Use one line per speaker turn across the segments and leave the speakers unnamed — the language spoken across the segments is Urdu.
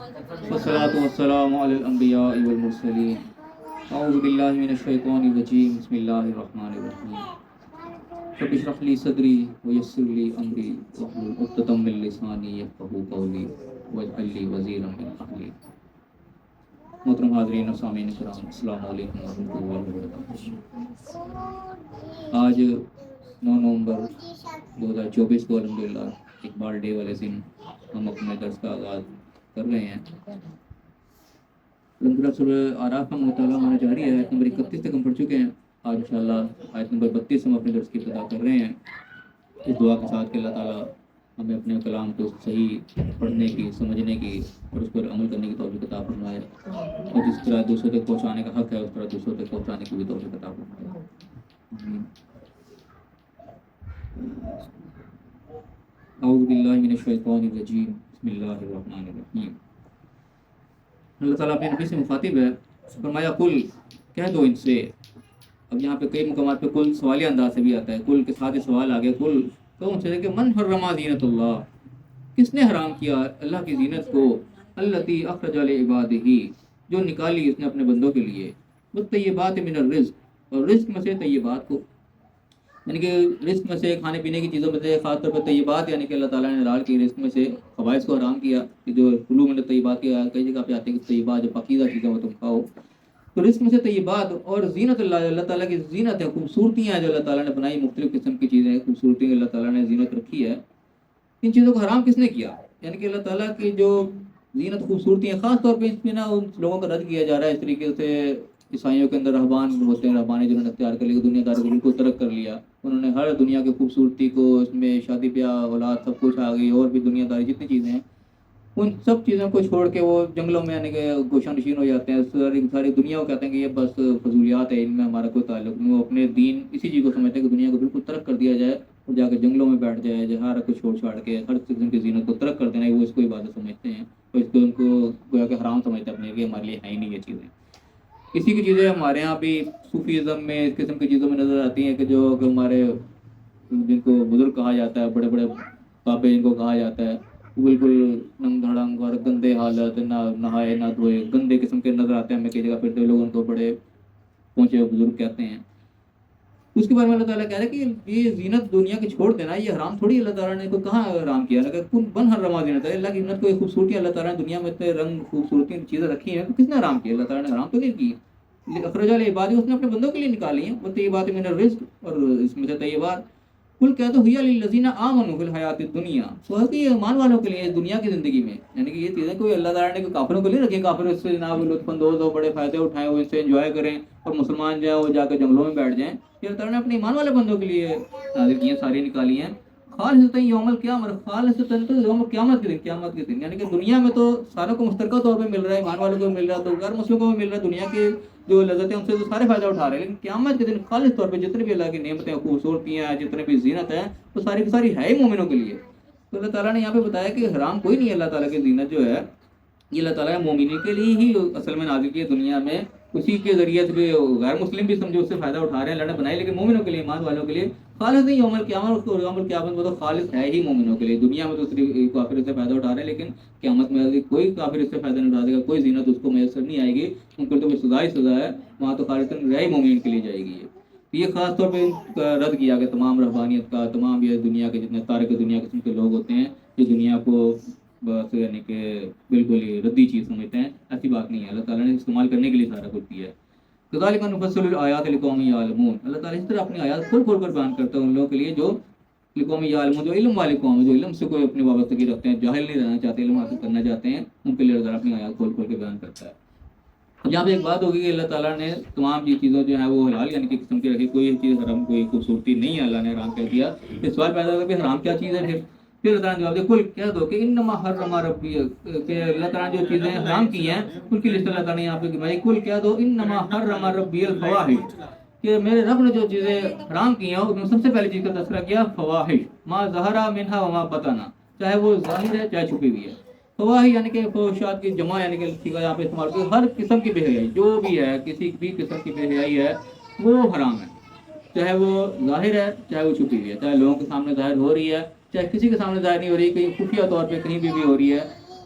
والصلاة والسلام على الأنبياء والمرسلين أعوذ بالله من الشيطان الرجيم بسم الله الرحمن الرحيم رب اشرح لي صدري ويسر لي أمري واحلل عقدة من لساني يفقهوا قولي واجعل لي وزيرا من أهلي. محترم حاضرین و سامعین کرام، السلام علیکم ورحمۃ اللہ وبرکاتہ. آج 9 نومبر 2024 کو الحمدللہ اقبال ڈے والے دن ہم اپنے درس کا آغاز کر رہے ہیں. الحمدللہ سورہ اعراف کا مطالعہ ہمارا جاری ہے. آیت نمبر 31 تک ہم پڑھ چکے ہیں. آج انشاءاللہ آیت نمبر 32 ہم اپنے درس کی ابتدا کر رہے ہیں، اس دعا کے ساتھ کہ اللہ تعالیٰ ہمیں اپنے کلام کو صحیح پڑھنے کی، سمجھنے کی اور اس پر عمل کرنے کی توفیق عطا فرمائے، اور جس طرح دوسروں تک پہنچانے کا حق ہے اس طرح دوسروں تک پہنچانے کی بھی توفیق عطا فرمائے. اعوذ باللہ من الشیطان الرجیم بسم اللہ الرحمن الرحیم. اللہ تعالیٰ اپنے نبی سے مخاطب ہے، فرمایا کل کہہ دو ان سے. اب یہاں پہ کئی مقامات پہ کل سوالیہ انداز سے بھی آتا ہے، کل کے ساتھ ہی سوال آ گیا. کل تو ان سے کہ من حرم زینت اللہ، کس نے حرام کیا اللہ کی زینت کو، التی اخرج لعبادہ، جو نکالی اس نے اپنے بندوں کے لیے، والطیبات من الرزق، اور رزق میں سے طیبات کو، یعنی کہ رزق میں سے کھانے پینے کی چیزوں میں سے خاص طور پہ طیبات، یعنی کہ اللہ تعالیٰ نے حلال کی رزق میں سے خبائث کو حرام کیا. کہ جو کلوا من الطیبات کے کئی جگہ پہ آتے ہیں کہ طیبات جو پاکیزہ چیزیں وہ تم کھاؤ. تو رزق میں سے طیبات اور زینت اللہ تعالیٰ کی زینت ہے، خوبصورتیاں ہیں جو اللہ تعالیٰ نے بنائی، مختلف قسم کی چیزیں ہیں، خوبصورتی اللہ تعالیٰ نے زینت رکھی ہے. ان چیزوں کو حرام کس نے کیا؟ یعنی کہ اللہ تعالیٰ کی جو زینت خوبصورتی ہے، خاص طور پہ اس میں نا ان لوگوں کا رد کیا جا رہا ہے. اس طریقے سے عیسائیوں کے اندر رہبان ہوتے ہیں، رہبانی جنہوں نے اختیار کر لیا، دنیا داری کو بالکل ترک کر لیا. انہوں نے ہر دنیا کی خوبصورتی کو، اس میں شادی بیاہ اولاد سب کچھ آ گئی، اور بھی دنیا داری جتنی چیزیں ہیں ان سب چیزوں کو چھوڑ کے وہ جنگلوں میں یعنی کہ گوشہ نشین ہو جاتے ہیں. ساری دنیا کو کہتے ہیں کہ یہ بس فضولیات ہے، ان میں ہمارا کوئی تعلق نہیں. وہ اپنے دین اسی چیز کو سمجھتے ہیں کہ دنیا کو بالکل ترک کر دیا جائے اور جا کے جنگلوں میں بیٹھ جائے، جہاں کچھ چھوڑ چھاڑ کے ہر قسم کی زینت کو ترک کر دینا، وہ اس کو عبادت سمجھتے ہیں، اور اس کو ان کو گویا کہ حرام سمجھتے ہیں اپنے لیے، ہمارے لیے ہے ہی نہیں یہ چیزیں. اسی کی چیزیں ہمارے یہاں بھی صوفیزم میں اس قسم کی چیزوں میں نظر آتی ہیں کہ جو کہ ہمارے جن کو بزرگ کہا جاتا ہے، بڑے بڑے بابے جن کو کہا جاتا ہے، بالکل ننگ دھڑنگ اور گندے حالت، نہ نہائے نہ دھوئے، گندے قسم کے نظر آتے ہیں ہمیں کئی جگہ پھرتے لوگ ان کو بڑے پہنچے بزرگ کہتے ہیں. اس کے بارے میں اللہ تعالیٰ کہہ رہا ہے کہ یہ زینت دنیا کے چھوڑ دینا یہ حرام تھوڑی. اللہ تعالیٰ نے کوئی کہاں حرام کیا؟ کن بن حرم زینت ہے، اللہ کی زینت کو خوبصورتی اللہ تعالیٰ نے دنیا میں اتنے رنگ خوبصورتی چیزیں رکھی ہیں، کس نے حرام کیا؟ اللہ تعالیٰ نے حرام تو نہیں کی. اخرج لعبادہ، اس نے اپنے بندوں کے لیے نکالی ہیں، والطیبات من الرزق، اور اس میں سے طیبات. کل کہہ تو ہویا للذین آمنوا فی الحیات الدنیا، تو ہے کہ یہ ایمان والوں کے لیے اس دنیا کی زندگی میں، یعنی کہ یہ چیزیں کوئی اللہ تعالیٰ نے کوئی کافروں کو نہیں رکھی. کافر اس سے جناب لطف اندوز ہو، بڑے فائدے اٹھائیں، وہ اس سے انجوائے کریں، اور مسلمان جو ہے وہ جا کے جنگلوں میں بیٹھ جائیں. یہ اللہ تعالیٰ نے اپنے ایمان والے بندوں کے لیے نازل کی ہیں، ساری نکالی ہیں. خالصۃ یوم القیامہ، خالصۃ یوم القیامت کے دن، قیامت کے دن، یعنی کہ دنیا میں تو ساروں کو مشترکہ طور پہ مل رہا ہے، ایمان والوں کو مل رہا ہے تو غیر مسلموں کو بھی مل رہا ہے، دنیا کے جو لذتیں ان سے تو سارے فائدہ اٹھا رہے ہیں. لیکن قیامت کے دن خالص طور پہ جتنے بھی اللہ کی نعمتیں، خوبصورتیاں ہیں، جتنے بھی زینت ہے، وہ ساری کی ساری ہے ہی مومنوں کے لیے. تو اللہ تعالیٰ نے یہاں پہ بتایا کہ حرام کوئی نہیں ہے. اللہ تعالیٰ کی زینت جو ہے یہ اللہ تعالیٰ نے مومنین کے لیے ہی اصل میں نازل کی ہے دنیا میں. اسی کے ذریعے سے بھی غیر مسلم بھی سمجھو اس سے فائدہ اٹھا رہے ہیں، اللہ نے بنائی، لیکن مومنوں کے لیے، ایمان والوں کے لیے خالص نہیں. یوم القیامت، یوم القیامت میں تو خالص ہے ہی مومنوں کے لیے. دنیا میں تو صرف کافر اس سے فائدہ اٹھا رہے ہیں، لیکن قیامت میں کوئی کافر اس سے فائدہ نہیں اٹھا دے گا، کوئی زینت اس کو میسر نہیں آئے گی. ان کو تو سزا ہی سزا ہے، وہاں تو خالص رہی مومنین کے لیے جائے گی. یہ خاص طور پہ رد کیا کہ تمام رہبانیت کا، تمام یہ دنیا کے جتنے تارک دنیا قسم کے لوگ ہوتے ہیں جو دنیا کو بس یعنی کہ بالکل ہی ردی چیز سمجھتے ہیں، ایسی بات نہیں ہے. اللہ تعالیٰ نے استعمال کرنے کے لیے سارا کچھ کیا ہے. کذالک نفصل الآیات لقوم یعلمون، اللہ تعالیٰ اس طرح اپنی آیات کھول کھول کر بیان کرتا ہے ان لوگوں کے لیے جو لقوم یعلمون، جو علم والے قوم، جو علم سے کوئی اپنی وابستگی رکھتے ہیں، جاہل نہیں رہنا چاہتے، علم حاصل کرنا چاہتے ہیں، ان کے لیے اللہ تعالیٰ اپنی آیات کھول کھول کے بیان کرتا ہے. یہاں پہ ایک بات ہوگی کہ اللہ تعالیٰ نے تمام یہ چیزوں جو ہیں وہ حلال یعنی کہ قسم کی رکھی، کوئی چیز حرام، کوئی خوبصورتی نہیں ہے اللہ نے حرام کر دیا. یہ سوال پیدا ہوگا کہ حرام کیا چیز ہے؟ پھر اللہ تعالیٰ نے جواب دیا کل کہہ دو کہ انما حرم ربی، کہ اللہ تعالیٰ نے جو چیزیں حرام کی ہیں ان کی لسٹ اللہ تعالیٰ نے یہاں پہ گنوائی. کل کہہ دو انما حرم ربی الفواحش، کہ میرے رب نے جو چیزیں حرام کی ہیں ان میں سب سے پہلی چیز کا تذکرہ کیا فواحش، ما ظہر منہا وما بطن، چاہے وہ ظاہر ہے چاہے چھپی ہوئی ہے. فواحش یعنی کہ فحشات کی جمع، یعنی کہ یہاں پہ استعمال کی ہر قسم کی بے حیائی، جو بھی ہے کسی بھی قسم کی بے حیائی ہے وہ حرام ہے، چاہے وہ ظاہر ہے چاہے وہ چھپی ہوئی ہے، چاہے لوگوں کے سامنے ظاہر ہو رہی ہے چاہے کسی کے سامنے ظاہر نہیں ہو رہی، کہیں خفیہ طور پہ کہیں بھی ہو رہی ہے.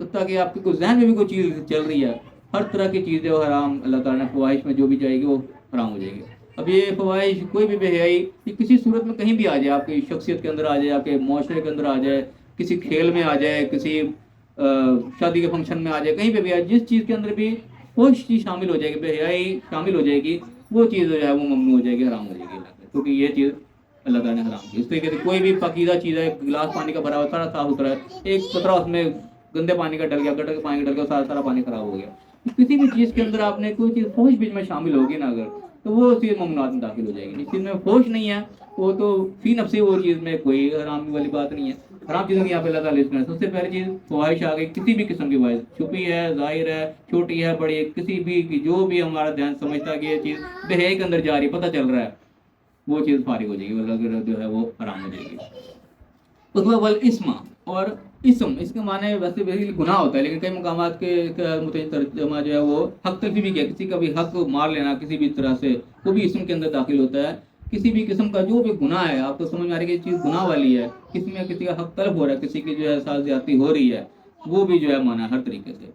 حتیٰ کہ آپ کے کوئی ذہن میں بھی کوئی چیز چل رہی ہے, ہر طرح کی چیزیں وہ حرام اللہ تعالیٰ نے فواہش میں جو بھی جائے گی وہ حرام ہو جائے گی. اب یہ فواہش کوئی بھی بے حیائی یہ کسی صورت میں کہیں بھی آ جائے, آپ کی شخصیت کے اندر آ جائے, آپ کے معاشرے کے اندر آ جائے, کسی کھیل میں آ جائے, کسی شادی کے فنکشن میں آ جائے, کہیں پہ بھی آ جائے, جس چیز کے اندر بھی فحش چیز شامل ہو جائے گی, بے حیائی شامل ہو جائے گی, وہ چیز جو ہے وہ ممنوع ہو جائے گی, حرام ہو جائے گی, کیونکہ یہ چیز اللہ تعالیٰ نے حرام کی. اس طریقے سے کوئی بھی پاکیزہ چیز ہے, گلاس پانی کا بھرا ہوا سارا صاف ستھرا ہے, ایک قطرہ اس میں گندے پانی کا ڈل گیا, گٹر کے پانی کا ڈل گیا, سارا پانی خراب ہو گیا. کسی بھی چیز کے اندر آپ نے کوئی چیز فحش بیچ میں شامل ہوگی نا اگر, تو وہ چیز ممنوعات میں داخل ہو جائے گی. جس چیز میں فحش نہیں ہے وہ تو فی نفسی وہ چیز میں کوئی حرام والی بات نہیں ہے. حرام چیزوں کی یہاں پہ اللہ تعالیٰ لسٹ میں سب سے پہلی چیز فواہش آ گئی, کسی بھی قسم کی فواہش, چھپی ہے, ظاہر ہے, چھوٹی ہے, بڑی ہے, کسی بھی کی جو بھی ہمارا دھیان سمجھتا ہے کہ یہ چیز بے حیائی کے اندر جا رہی ہے, پتہ چل رہا ہے, وہ چیز فارغ ہو جائے گی, اللہ جو ہے وہ حرام ہو جائے گی. اس میں والاسم, اور اسم اس کے معنی ویسے بیسیکلی گناہ ہوتا ہے, لیکن کئی مقامات کے متعین ترجمہ جو ہے وہ حق تلفی بھی کیا, کسی کا بھی حق مار لینا کسی بھی طرح سے, وہ بھی اسم کے اندر داخل ہوتا ہے. کسی بھی قسم کا جو بھی گناہ ہے, آپ کو سمجھ میں آ رہی ہے کہ یہ چیز گناہ والی ہے, کسی میں کسی کا حق طلب ہو رہا ہے, کسی کی جو ہے ساتھ زیادتی ہو رہی ہے, وہ بھی جو ہے مانا ہر طریقے سے.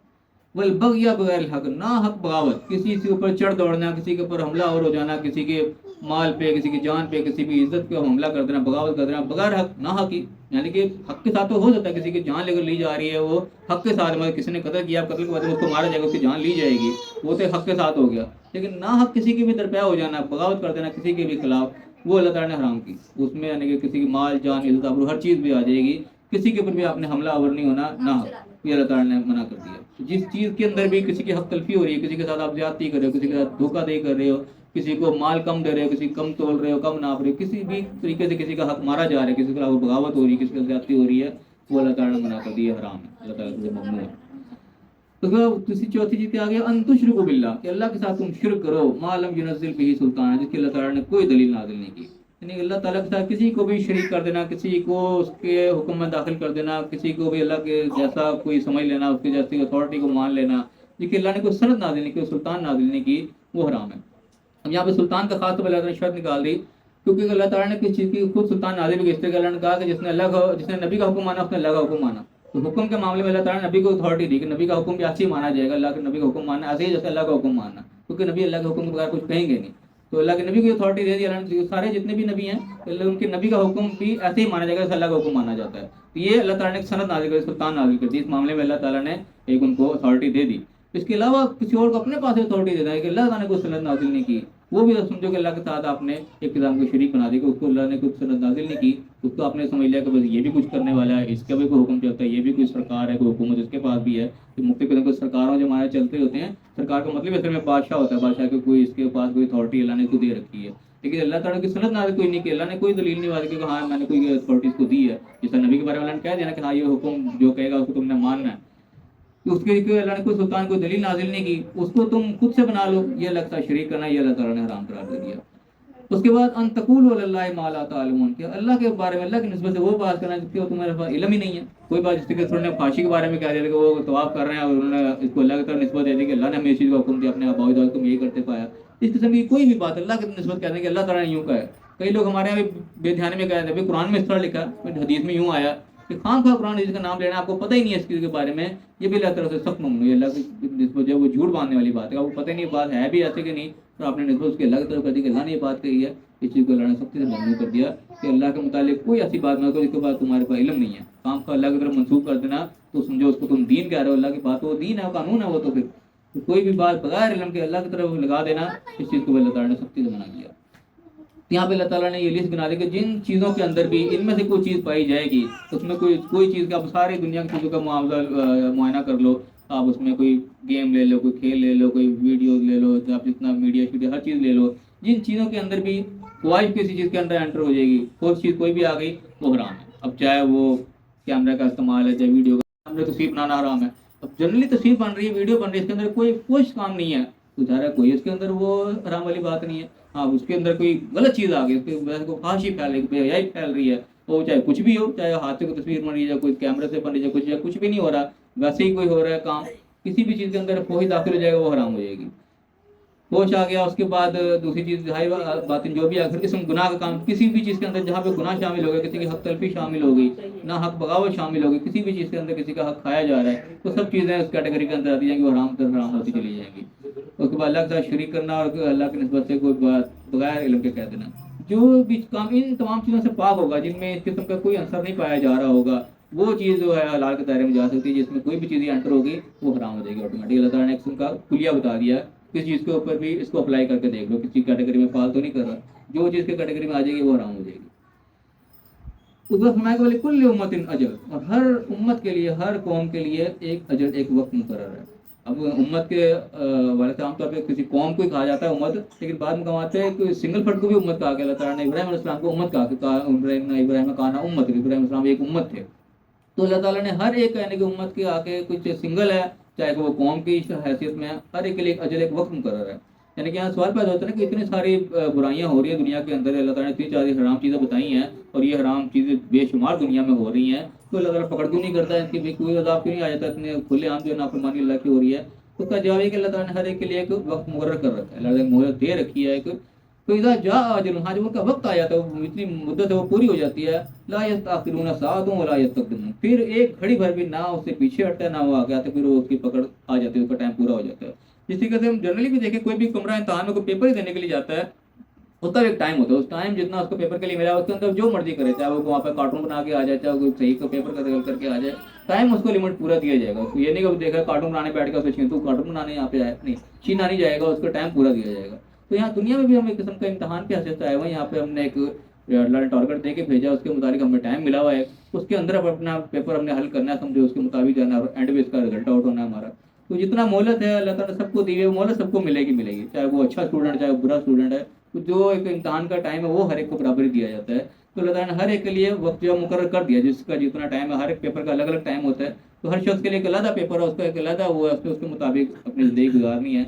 والبغی بغیر الحق, نا حق بغاوت, کسی کے اوپر چڑھ دوڑنا, کسی کے اوپر حملہ اور ہو جانا, کسی کے مال پہ, کسی کی جان پہ, کسی کی عزت پہ حملہ کر دینا, بغاوت کر دینا بغیر حق, نہ حقی, یعنی کہ حق کے ساتھ تو ہو سکتا ہے, کسی کی جان لے کر لی جا رہی ہے, وہ حق کے ساتھ, مطلب کسی نے قتل کیا, قتل کے بعد اس کو مارا جائے گا, اس کی جان لی جائے گی, وہ تو حق کے ساتھ ہو گیا. لیکن نہ حق کسی کی بھی درپیہ ہو جانا, بغاوت کر دینا کسی کے بھی خلاف, وہ اللہ تعالیٰ نے حرام کی. اس میں یعنی کہ کسی کی مال, جان, عزت, آبرو ہر چیز بھی آ جائے گی, کسی کے اوپر بھی آپ نے حملہ آور نہیں ہونا, نہ یہ اللہ تعالیٰ نے منع کر دیا. جس چیز کے اندر بھی کسی کی حق تلفی ہو رہی ہے, کسی کے ساتھ آپ زیادتی کر رہے ہو, کسی کے ساتھ دھوکہ دہی کر رہے ہو, کسی کو مال کم دے رہے ہو, کسی کم تول رہے ہو, کم ناپ رہے ہو, کسی بھی طریقے سے کسی کا حق مارا جا رہا ہے, کسی کے خلاف بغاوت ہو رہی ہے, کسی کے زیادتی ہو رہی ہے, وہ اللہ تعالیٰ نے منع کر دیا, حرام ہے, اللہ تعالیٰ سے ممنوع ہے. تو کسی چوتھی چیز کیا آگیا, ان تشرکوا باللہ, کہ اللہ کے ساتھ تم شرک کرو, ما لم ینزل بہ سلطان, جس کی اللہ تعالیٰ نے کوئی دلیل نازل نہیں کی. یعنی اللہ تعالیٰ کے ساتھ کسی کو بھی شریک کر دینا, کسی کو اس کے حکم میں داخل کر دینا, کسی کو بھی اللہ کے جیسا کوئی سمجھ لینا, اس کی جیسی اتھارٹی کو مان لینا, جس کی اللہ نے کوئی سند نازل نہیں کی, سلطان نازل نہیں کی, وہ حرام ہے. اب یہاں پہ سلطان کا خاص طور پر اللہ نے شرط نکال دی, کیونکہ اللہ تعالیٰ نے کس چیز کی خود سلطان نازل کی, اس طرح اللہ نے کہا کہ جس نے نبی کا حکم مانا اس نے اللہ کا حکم مانا. تو حکم کے معاملے میں اللہ تعالیٰ نے نبی کو اتھارٹی دی کہ نبی کا حکم بھی ایسے ہی مانا جائے گا, اللہ کے نبی کا حکم ماننا ایسے ہی جیسے اللہ کا حکم ماننا, کیونکہ نبی اللہ کے حکم کے بغیر کچھ کہیں گے نہیں. تو اللہ کے نبی کو اتھارٹی دے دی اللہ نے, سارے جتنے بھی نبی ہیں ان کے نبی کا حکم بھی ایسے ہی مانا جائے گا جیسے اللہ کا حکم مانا جاتا ہے. تو یہ اللہ تعالیٰ نے ایک سند نازل کر دی, سلطان نازل کر دی, اس معاملے میں اللہ تعالیٰ نے ایک ان کو اتھارٹی دے دی. اس کے علاوہ کسی اور کو اپنے پاس اتھارٹی دینا ہے کہ اللہ تعالیٰ نے کوئی سند نازل نہیں کی, وہ بھی سمجھو کہ اللہ کے ساتھ آپ نے ایک قسم کو شریک بنا دی, کہ اس کو اللہ نے کچھ سند نازل نہیں کی, اس کو آپ نے سمجھ لیا کہ بس یہ بھی کچھ کرنے والا ہے, اس کا بھی کوئی حکم چلتا ہے, یہ بھی کوئی سرکار ہے, کوئی حکومت اس کے پاس بھی ہے. کہ مختلف قسم کے سرکاروں جو ہمارے چلتے ہوتے ہیں, سرکار کا مطلب اصل میں بادشاہ ہوتا ہے, بادشاہ کے کوئی اس کے پاس کوئی اتھارٹی اللہ نے کو دے رکھی ہے. لیکن اللہ تعالیٰ کی سند نازل کوئی نہیں کی, اللہ نے کوئی دلیل نہیں واضح کی کہ ہاں میں نے کوئی اتھارٹی اس کو دی ہے. جیسا نبی کے بارے میں اللہ نے کہہ دیا نا کہ ہاں یہ حکم جو کہے گا اس کو تم نے ماننا ہے, اس کے لیے اللہ نے کوئی سلطان کوئی دلیل نازل نہیں کی, اس کو تم خود سے بنا لو, یہ لگتا ہے شریک کرنا, یہ اللہ تعالیٰ نے حرام قرار دے دیا. اس کے بعد ان تقولوا علی اللہ ما لا تعلمون, کہ اللہ کے بارے میں اللہ کی نسبت سے وہ بات کرنا جس کے تمہارے پاس علم ہی نہیں ہے. کوئی بات جس کے انہوں نے فحاشی کے بارے میں کہہ دیا کہ وہ طواف کر رہے ہیں اور انہوں نے اس کو اللہ کی طرف نسبت دے دی کہ اللہ نے ہمیں اس چیز کا حکم دیا, اپنے آباء و اجداد کو یہ کرتے پایا. اس قسم کی کوئی بھی بات اللہ کی نسبت کہتے ہیں کہ اللہ تعالیٰ نے یوں کہا ہے. کئی لوگ ہمارے یہاں بے دھیانی میں کہتے ہیں قرآن میں اس طرح لکھا, حدیث میں یوں آیا, کہ خام خواہ قرآن حدیث کا نام لینا آپ کو پتہ ہی نہیں ہے اس چیز کے بارے میں, یہ بھی اللہ تعالیٰ سے سخت ممنوع ہے. اللہ کی نسبت جو ہے وہ جھوٹ باندھنے والی بات ہے, وہ پتہ نہیں بات ہے بھی ایسے کہ نہیں, تو آپ نے نسبت اس کے اللہ کی طرف کر دی کہ اللہ نے یہ بات کہی ہے. اس چیز کو اللہ نے سختی سے ممنوع کر دیا کہ اللہ کے متعلق کوئی ایسی بات نہ کرو جس کے بعد تمہارے پاس علم نہیں ہے. کام کو اللہ کی طرف منسوخ کر دینا تو سمجھو اس کو تم دین کہہ رہے ہو, اللہ کی بات وہ دین ہے, قانون ہے وہ. تو پھر کوئی بھی بات بغیر علم کے اللہ کی طرف لگا دینا, اس چیز کو اللہ تعالیٰ نے سختی سے منع کیا. یہاں پہ اللہ تعالیٰ نے یہ لسٹ بنا دی کہ جن چیزوں کے اندر بھی ان میں سے کوئی چیز پائی جائے گی, اس میں کوئی چیز کا, آپ ساری دنیا کی چیزوں کا معائنہ کر لو, آپ اس میں کوئی گیم لے لو, کوئی کھیل لے لو, کوئی ویڈیوز لے لو, آپ جتنا میڈیا شیڈیا ہر چیز لے لو, جن چیزوں کے اندر بھی خواہش کسی چیز کے اندر انٹر ہو جائے گی, کوئی چیز کوئی بھی آ گئی وہ حرام ہے. اب چاہے وہ کیمرہ کا استعمال ہے, چاہے ویڈیو کا, کیمرہ تصویر بنانا حرام ہے. اب جنرلی تصویر بن رہی ہے, ویڈیو بن رہی ہے, اس کے اندر کوئی کچھ کام نہیں ہے, تو ظاہر ہے کوئی اس کے اندر وہ حرام والی بات نہیں ہے. ہاں اس کے اندر کوئی غلط چیز آ گئی, اس کے وجہ سے فحاشی پھیل رہی ہے, بے حیائی پھیل رہی ہے, وہ چاہے کچھ بھی ہو, چاہے ہاتھ سے کوئی تصویر بن رہی ہے, کوئی کیمرے سے بن رہی ہے, کچھ بھی نہیں ہو رہا, ویسے ہی کوئی ہو رہا ہے کام, کسی بھی چیز کے اندر کوئی داخل ہو جائے گا وہ حرام ہو جائے گی. ہوش آ گیا، اس کے بعد دوسری چیز ہائی باتیں جو بھی اگر قسم گناہ کا کام کسی بھی چیز کے اندر جہاں پہ گناہ شامل ہو گیا، کسی کی حق تلفی شامل ہو گئی، نہ حق بغاوت شامل ہو گئی، کسی بھی چیز کے اندر کسی کا حق کھایا جا رہا ہے، تو سب چیزیں اس کیٹیگری کے اندر آتی جائیں گی، وہ حرام سے حرام ہوتی چلی جائیں گی۔ اس کے بعد اللہ کے ساتھ شریک کرنا اور اللہ کی نسبت سے کوئی بات بغیر علم کے کہہ دینا، جو بھی کام ان تمام چیزوں سے پاک ہوگا، جن میں اس قسم کا کوئی عنصر نہیں پایا جا رہا ہوگا، وہ چیز جو ہے حلال کے دائرے میں جا سکتی ہے۔ جس میں کوئی بھی چیز انٹر ہوگی وہ حرام ہو جائے گی آٹومیٹک۔ اللہ تعالیٰ نے ایک قسم کا کلیہ بتا دیا ہے، کس چیز کے اوپر بھی اس کو اپلائی کر کے دیکھ لو، کسی کیٹیگری میں فال تو نہیں کر رہا، جو چیز کے کیٹیگری میں آ جائے گی وہ حرام ہو جائے گی۔ اس وقت فرمایا کہ وَلِكُلِّ أُمَّةٍ أَجَلٌ، اور ہر امت کے لیے، ہر قوم کے لیے ایک اجل، ایک وقت مقرر ہے۔ اب امت کے والے سے عام طور پہ کسی قوم کو ہی کہا جاتا ہے امت، لیکن بعد میں کہاتے ہیں کہ سنگل فرد کو بھی امت کہا گیا۔ اللہ تعالیٰ نے ابراہیم علیہ السلام کو امت کہا، ابراہیم کا نام امت، ابراہیم علیہ السلام ایک امت تھے۔ تو اللہ تعالیٰ نے ہر ایک یعنی کہ امت کے آ کے کچھ سنگل ہے، چاہے کہ وہ قوم کی حیثیت میں ہے، ہر ایک کے لیے ایک اجل، ایک وقت مقرر ہے۔ یعنی کہ یہاں سوال پیدا ہوتا ہے نا کہ اتنی ساری برائیاں ہو رہی ہیں دنیا کے اندر، اللہ تعالیٰ نے اتنی ساری حرام چیزیں بتائی ہیں، اور یہ حرام چیزیں بے شمار دنیا میں ہو رہی ہیں، تو اللہ تعالیٰ پکڑ کیوں نہیں کرتا ہے کہ کوئی عذاب کیوں نہیں آ جاتا، اتنے کھلے عام جو نافرمانی اللہ کی ہو رہی ہے؟ تو اس کا جواب ہے کہ اللہ تعالیٰ نے ہر ایک کے لیے ایک وقت مقرر کر رکھا ہے، اللہ تعالیٰ نے مہلت دے رکھی ہے ایک۔ تو اذا جاء اجلھم، جب ان کا وقت آ جاتا ہے، وہ اتنی مدت ہے وہ پوری ہو جاتی ہے، لا یستأخرون ساعۃ ولا یستقدمون، پھر ایک گھڑی بھر بھی نہ اس سے پیچھے ہٹتا ہے نہ وہ آگے آتا ہے، پھر وہ اس کی پکڑ آ جاتی ہے، اس کا ٹائم پورا ہو جاتا ہے۔ جس طریقے سے ہم جنرلی بھی دیکھیں، کوئی بھی کمرہ امتحان میں کوئی پیپر ہی دینے کے لیے جاتا ہے، اس کا ایک ٹائم ہوتا ہے، اس ٹائم جتنا اس کو پیپر کے لیے ملا اس کے اندر جو مرضی کرے، چاہے وہ وہاں پہ کارٹون بنا کے آ جائے، چاہے وہ صحیح کو پیپر کا کر کے آ جائے، ٹائم اس کو لمٹ پورا دیا جائے گا۔ اس کو یہ نہیں کہ وہ دیکھا کارٹون بنانے بیٹھ گیا، اسے تو کارٹون بنانے یہاں پہ آئے، نہیں، چھینا نہیں جائے گا، اس کو ٹائم پورا دیا جائے گا۔ تو یہاں دنیا میں بھی ہم ایک قسم کا امتحان کی حیثیت سے آئے ہوئے ہیں، یہاں پہ ہم نے ایک اللہ نے ٹارگیٹ دے کے بھیجا، اس کے مطابق ہمیں ٹائم ملا ہوا ہے، اس کے اندر اب اپنا پیپر ہم نے حل کرنا ہے، سمجھے اس کے مطابق جانا ہے، اور اینڈ میں اس کا رزلٹ آؤٹ ہونا ہے ہمارا۔ تو جتنا مہلت ہے اللہ تعالیٰ سب کو دی ہوئی مہلت سب کو ملے گی، چاہے وہ اچھا اسٹوڈنٹ چاہے وہ برا اسٹوڈنٹ ہے، تو جو ایک امتحان کا ٹائم ہے وہ ہر ایک کو برابر ہی دیا جاتا ہے۔ تو اللہ تعالیٰ نے ہر ایک کے لیے وقت جو مقرر کر دیا، جس کا جتنا ٹائم ہے، ہر ایک پیپر کا الگ الگ ٹائم ہوتا ہے، تو ہر شخص کے لیے ایک علیحدہ پیپر ہے، اس کا ایک علیحدہ وہ ہے، اس کے مطابق اپنی زندگی گزارنی ہے۔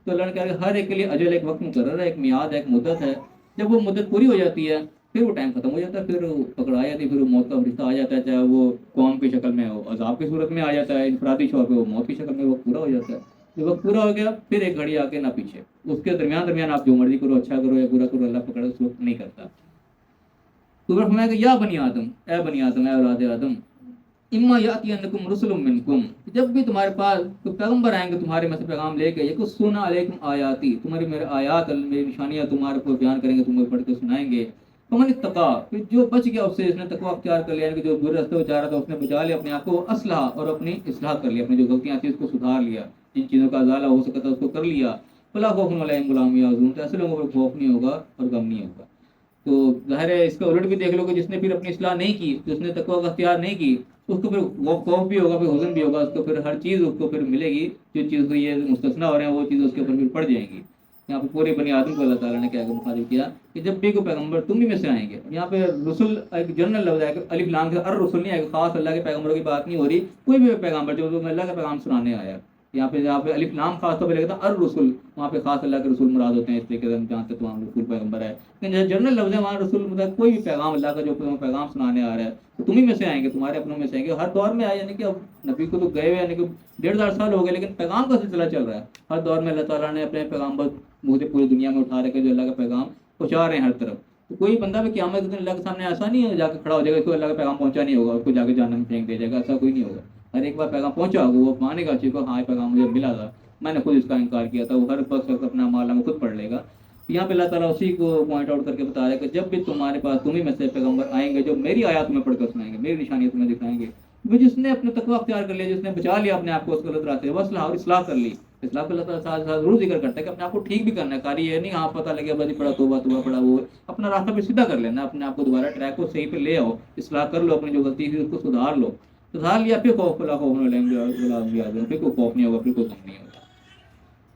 تو اللہ نے کہا کہ ہر ایک کے لیے اجل، ایک وقت مقرر ہے، ایک میعاد ہے، ایک مدت ہے۔ جب وہ مدت پوری ہو جاتی ہے پھر وہ ٹائم ختم ہو جاتا ہے، پھر پکڑ آ جاتی ہے، پھر وہ موت کا فرشتہ آ جاتا ہے، چاہے وہ قوم کی شکل میں ہو، عذاب کی صورت میں آ جاتا ہے، انفرادی طور پہ وہ موت کی شکل میں وقت پورا ہو جاتا ہے۔ جب وقت پورا ہو گیا پھر ایک گھڑی آ کے نہ پیچھے، اس کے درمیان آپ جو مرضی کرو، اچھا کرو یا برا کرو، اللہ پکڑ اس وقت نہیں کرتا۔ تو پھر فرمایا کہ یا بنی آدم، اے اولاد آدم، اما یاتینکم رسل منکم، جب بھی تمہارے پاس کوئی پیغمبر آئیں گے تمہارے میں سے پیغام لے کے، یقصون علیکم آیاتی، تمہاری میرے آیات، میری نشانیاں تمہارے کو بیان کریں گے، تمہیں پڑھ کے سنائیں گے۔ فمن اتقا، پھر جو بچ گیا اس سے، جس نے تقوی اختیار کر لیا، یعنی کہ جو برے راستے پہ جا رہا تھا اس نے بچا لیا اپنے آپ کو، اصلاح، اور اپنی اصلاح کر لیا، اپنی جو غلطیاں تھیں اس کو سدھار لیا، جن چیزوں کا ازالہ ہو سکتا تھا اس کو کر لیا، فلا خوف علیہم ولا هم یحزنون، تو ایسے لوگوں پر خوف نہیں ہوگا اور غم نہیں ہوگا۔ تو ظاہر ہے اس کا الٹ بھی دیکھ لو کہ جس نے پھر اپنی اصلاح نہیں کی، جس نے تقوی کا اختیار نہیں کی، اس کو پھر خوف بھی ہوگا، پھر حزن بھی ہوگا، اس کو پھر ہر چیز اس کو پھر ملے گی، جو چیز کو یہ مستثنا ہو رہے ہیں وہ چیز اس کے اوپر پھر پڑ جائیں گی۔ یہاں پہ پورے بنی آدم کو اللہ تعالیٰ نے کیا مخاطب کیا کہ جب بھی کوئی پیغمبر تم ہی میں سے آئیں گے، یہاں پہ رسول ایک جنرل لفظ ہے، الف لام کے الرسل نہیں ہے، خاص اللہ کے پیغمبروں کی بات نہیں ہو رہی، کوئی بھی پیغمبر جو اللہ کا پیغام سنانے آیا، یہاں پہ الف لام خاص طور پہ لگتا ہے الرسل، وہاں پہ خاص اللہ کے رسول مراد ہوتے ہیں، اس طریقے سے ہم جانتے تمام رسول پیغمبر ہے، لیکن جنرل لفظ ہے وہاں رسول مطلب کوئی بھی پیغام اللہ کا جو پیغام سنانے آ رہا ہے تو تمہیں میں سے آئیں گے، تمہارے اپنوں میں سے آئیں گے، ہر دور میں آئے، یعنی کہ اب نبی کو تو گئے ہوئے یعنی کہ 1,500 سال ہو گئے، لیکن پیغام کا سلسلہ چل رہا ہے، ہر دور میں اللہ تعالیٰ نے اپنے پیغام مجھے پوری دنیا میں اٹھا رکھے جو اللہ کا پیغام پہنچا رہے ہیں ہر طرف۔ تو کوئی بندہ بھی قیامت کے دن اللہ کے سامنے ایسا نہیں ہے جا کے کھڑا ہو جائے گا، اس کو اللہ کا پیغام پہنچا نہیں ہوگا، اس کو جا کے جہنم میں پھینک دیا جائے گا، ایسا کوئی نہیں ہوگا۔ ہر ایک بار پیغام پہنچا ہوگا، وہ مانے گا چیز کو، ہاں یہ پیغام مجھے ملا تھا، میں نے خود اس کا انکار کیا تھا، وہ ہر وقت اپنا معاملہ میں خود پڑھ لے گا۔ یہاں پہ اللہ تعالیٰ اسی کو پوائنٹ آؤٹ کر کے بتا رہا ہے کہ جب بھی تمہارے پاس تمہیں میں سے پیغمبر آئیں گے جو میری آیات تمہیں پڑھ کر سنائیں گے، میری نشانیاں تمہیں دکھائیں گے، وہ جس نے اپنے تقوی اختیار کر لیا، جس نے بچا لیا اپنے آپ کو اس غلط راستے، وصلہ اور اصلاح کر لی، اصلاح کو اللہ تعالیٰ ساتھ ساتھ ضرور ذکر کرتا ہے کہ اپنے آپ کو ٹھیک بھی کرنا ہے، کاری یہ نہیں ہاں پتہ لگے بھائی پڑا توبہ پڑا، وہ اپنا راستہ پہ سیدھا کر لینا، اپنے آپ کو دوبارہ ٹریک کو صحیح پہ لے آؤ، اصلاح کر لو، اپنی جو غلطی تھی اس کو سدھار لو، سدھار لیا پھر خوف ولا خوف علیہم ولا هم یحزنون، پھر کوئی خوف نہیں ہوگا، پھر کوئی غم نہیں ہوگا۔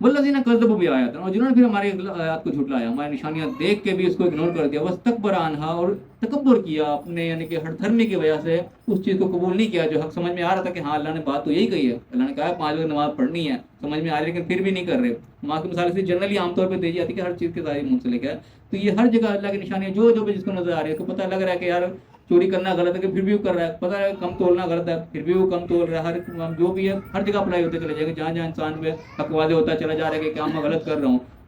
والذین کذبوا بآیاتنا، اور جنہوں نے پھر ہماری آیات کو جھٹلایا، ہماری نشانیاں دیکھ کے بھی اس کو اگنور کر دیا، واستکبر عنہا، اور تکبر کیا اپنے یعنی کہ ہٹ دھرمی کی وجہ سے اس چیز کو قبول نہیں کیا جو حق سمجھ میں آ رہا تھا کہ ہاں اللہ نے بات تو یہی کہی ہے، اللہ نے کہا 5 وقت نماز پڑھنی ہے، سمجھ میں آ رہی ہے لیکن پھر بھی نہیں کر رہے۔ نماز کی مثال سے جنرلی عام طور پہ دی جاتی ہے کہ ہر چیز کے ظاہر منسلک ہے، تو یہ ہر جگہ اللہ کی نشانیاں جو بھی جس کو نظر آ رہی ہے، کو پتہ لگ رہا ہے کہ یار چوری کرنا غلط ہے کہ پھر بھی وہ کر رہا ہے، پتہ ہے کم تولنا غلط ہے پھر بھی وہ کم تول رہا ہے، ہر جو بھی ہے ہر جگہ اپلائی ہوتے چلے جائے گا، جہاں جہاں انسان پہ حق واضح ہوتا چلا جا رہا ہے کہ کام میں غلط کر رہا ہوں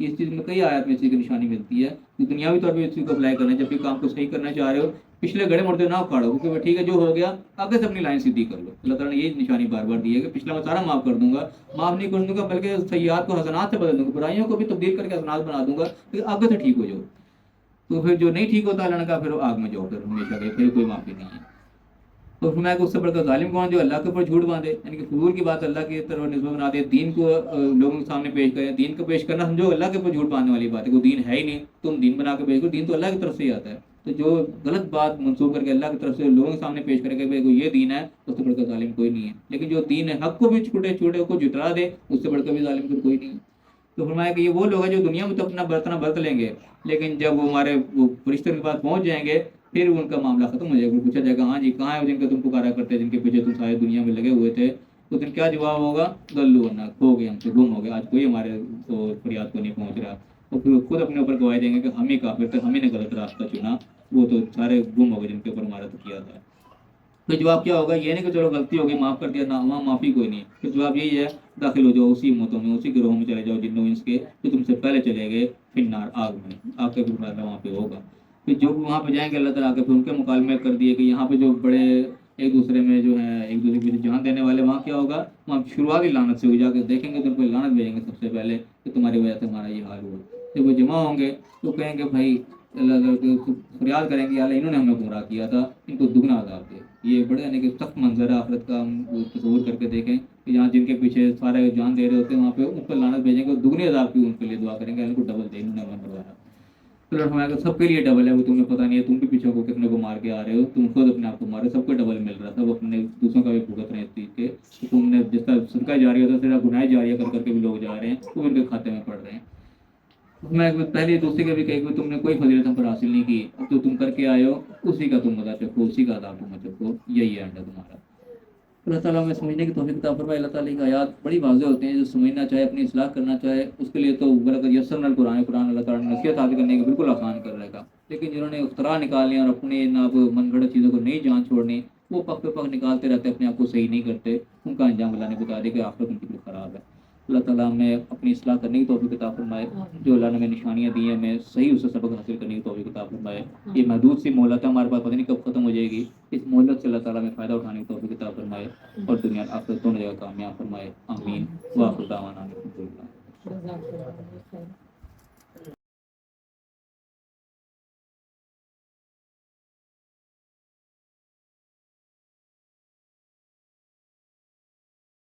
اس چیز میں کئی آیات میں اس چیز کی نشانی ملتی ہے کہ دنیاوی طور پہ اس چیز کو اپلائی کرنا ہے. جب بھی کام کو صحیح کرنا چاہ رہے ہو پچھلے گڑے مڑتے نہ اکھاڑو, کیونکہ ٹھیک ہے جو ہو گیا آگے سے اپنی لائن سیدھی کر لو. اللہ تعالیٰ نے یہ نشانی بار بار دی ہے کہ پچھلا میں سارا معاف کر دوں گا, معاف نہیں کر دوں گا بلکہ سیئات کو حسنات سے بدل دوں گا, برائیوں کو بھی تبدیل کر کے حسنات بنا دوں گا کہ آگے سے ٹھیک ہو جاؤ. تو پھر جو نہیں ٹھیک ہوتا اللہ نے کہا پھر آگ میں جاؤ, پھر ہمیشہ کے پھر کوئی معافی نہیں ہے. تو فرمایا کہ اس سے بڑھ کر ظالم کون, جو اللہ کے اوپر جھوٹ باندھے, یعنی کہ فضول کی بات اللہ کی طرف نسبت بنا دے, دین کو لوگوں کے سامنے پیش کریں. دین کو پیش کرنا سمجھو اللہ کے اوپر جھوٹ باندھنے والی بات ہے, کوئی دین ہے ہی نہیں, تم دین بنا کے پیش کرو, دین تو اللہ کی طرف سے ہی آتا ہے. تو جو غلط بات منسوخ کر کے اللہ کی طرف سے لوگوں کے سامنے پیش کرے کہ بھائی یہ دین ہے, اس سے بڑھ کر ظالم کوئی نہیں ہے. لیکن جو دین ہے حق کو بھی چھوٹے چھوٹے کو جٹرا دے, اس سے بڑھ کر بھی ظالم پھر کوئی نہیں ہے. تو فرمایا کہ یہ وہ لوگ ہیں جو دنیا میں تو اپنا برتنا برت لیں گے, لیکن جب وہ ہمارے وہ فرشتوں کے پاس پہنچ جائیں گے پھر ان کا معاملہ ختم ہو جائے گا. پوچھا جائے گا ہاں جی کہاں ہے جن کا تم پکارا کرتے, جن کے پیچھے تم سارے دنیا میں لگے ہوئے تھے, تو پھر کیا جواب ہوگا, گلو ورنہ کھو گئے, ہم سے گم ہو گئے, آج کوئی ہمارے تو فریاد کو نہیں پہنچ رہا. اور پھر خود اپنے اوپر گواہی دیں گے کہ ہم ہی کافر تھے, ہم ہی نے غلط راستہ چنا, وہ تو سارے گم ہو گئے جن کے اوپر ہمارا تو کیا تھا. پھر جواب کیا ہوگا, یہ نہیں کہ چلو غلطی ہوگی معاف کر دیا, نہ وہاں معافی کوئی نہیں. پھر جواب یہی ہے داخل ہو جاؤ اسی امتوں میں, اسی گروہوں میں چلے جاؤ جنوں انس کے جو تم سے پہلے چلے گئے, پھر نار آگ میں, آگ کے پھر فیصلہ وہاں پہ ہوگا. پھر جو وہاں پہ جائیں گے اللہ تعالیٰ کے پھر ان کے مکالمے کر دیے کہ یہاں پہ جو بڑے ایک دوسرے میں جو ہے ایک دوسرے کی جان دینے والے, وہاں کیا ہوگا, وہاں شروعاتی لعنت سے ہوئی, جا کے دیکھیں گے تو ان کو لعنت بھیجیں گے سب سے پہلے کہ تمہاری وجہ سے ہمارا یہ حال ہوا. جب وہ جمع ہوں گے تو کہیں گے بھائی اللہ فریاد کریں گے اللہ انہوں نے ہمیں گمراہ کیا تھا, ان کو دگنا عذاب دے. یہ بڑے یعنی کہ سخت منظر ہے آخرت کا, ہم تصور کر کے دیکھیں کہ یہاں جن کے پیچھے سارے جان دے رہے ہوتے ہیں وہاں پہ ان پر لعنت بھیجیں گے, دگنی عذاب کی ان کے لیے دعا کریں گے, ان کو ڈبل دے, انہوں نے ہمیں مروایا. تو ہمارا سب کے لیے ڈبل ہے, وہ تمہیں پتہ نہیں ہے تم بھی پیچھے کو کتنے کو مار کے آ رہے ہو, تم خود اپنے آپ کو مارے, سب کو ڈبل مل رہا تھا, وہ اپنے دوسروں کا بھی بھگت رہے ہیں اس چیز کے. تم نے جس طرح صدقہ جاری ہوتا ہے اس طرح گناہ جاریہ کر کر کے بھی لوگ جا رہے ہیں, وہ ان کے کھاتے میں پڑ رہے ہیں. میں پہلے دوسرے کے بھی کہی کہ تم نے کوئی فضیلت ہم پر حاصل نہیں کی, اب جو تم کر کے آئے ہو اسی کا تم مزہ چکھو, اسی کا عذاب تم چکھو, یہی ہے انڈا تمہارا. اللہ تعالیٰ میں سمجھنے کی توفیق عطا فرمائے. اللہ تعالیٰ کی آیات بڑی واضح ہوتے ہیں, جو سمجھنا چاہے اپنی اصلاح کرنا چاہے اس کے لیے تو برکت یسرنا القرآن, قرآن اللہ تعالیٰ نے نصیحت حاصل کرنے کی بالکل آسان کر رہے گا. لیکن جنہوں نے اختراع نکالنے اور اپنے ناب من گھڑت چیزوں کو نہیں جان چھوڑنی, وہ پک پہ پک نکالتے رہتے, اپنے آپ کو صحیح نہیں کرتے, ان کا انجام اللہ نے بتا دیا کہ آخرت ان کی بالکل خراب ہے. اللہ تعالیٰ ہمیں اپنی اصلاح کرنے کی توفیق عطا فرمائے. جو اللہ نے ہمیں نشانیاں دی ہیں ہمیں صحیح اس سے سبق حاصل کرنے کی توفیق عطا فرمائے. یہ محدود سی مہلت ہے ہمارے پاس, پتہ نہیں کب ختم ہو جائے گی. اس مہلت سے اللہ تعالیٰ ہمیں فائدہ اٹھانے کی توفیق عطا فرمائے اور دنیا آخرت دونوں جگہ کامیاب فرمائے. آمین. وآخر دعوانا الحمدللہ.